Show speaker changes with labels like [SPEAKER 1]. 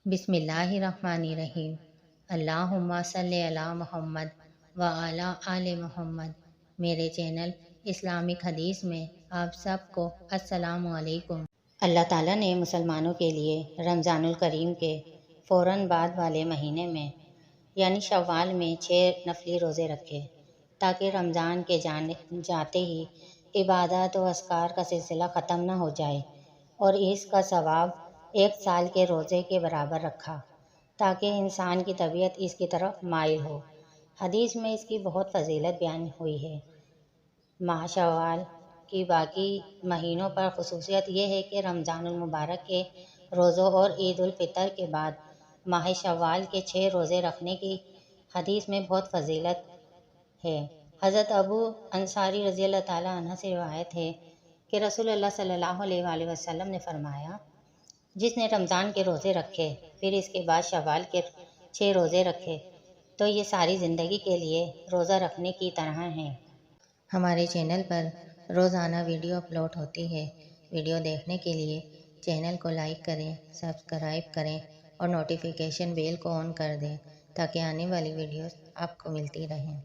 [SPEAKER 1] बिस्मिल्लाहिर्रहमानिर्रहीम। अल्लाहुम्मा सल्ली अला मुहम्मद व अला आले मुहम्मद। मेरे चैनल इस्लामिक हदीस में आप सबको अस्सलामु अलैकुम। अल्लाह ताला ने मुसलमानों के लिए रमज़ानुल करीम के फ़ौरन बाद वाले महीने में यानी शव्वाल में 6 नफली रोज़े रखे ताकि रमज़ान के जाते ही इबादत व अस्कार का सिलसिला ख़त्म न हो जाए, और इसका सवाब 1 साल के रोज़े के बराबर रखा ताकि इंसान की तबीयत इसकी तरफ माइल हो। हदीस में इसकी बहुत फजीलत बयान हुई है। माह शव्वाल की बाकी महीनों पर खसूसियत यह है कि रमज़ानुल मुबारक के रोज़ों और ईद उल फितर के बाद माह शव्वाल के 6 रोज़े रखने की हदीस में बहुत फजीलत है। हज़रत अबू अंसारी रज़ी अल्लाह ताला अन्हा से रिवायत है कि रसूलुल्लाह सल्लल्लाहु अलैहि वसल्लम ने फरमाया, जिसने रमज़ान के रोज़े रखे फिर इसके बाद शव्वाल के 6 रोज़े रखे तो ये सारी ज़िंदगी के लिए रोज़ा रखने की तरह हैं। हमारे चैनल पर रोज़ाना वीडियो अपलोड होती है। वीडियो देखने के लिए चैनल को लाइक करें, सब्सक्राइब करें और नोटिफिकेशन बेल को ऑन कर दें ताकि आने वाली वीडियोस आपको मिलती रहें।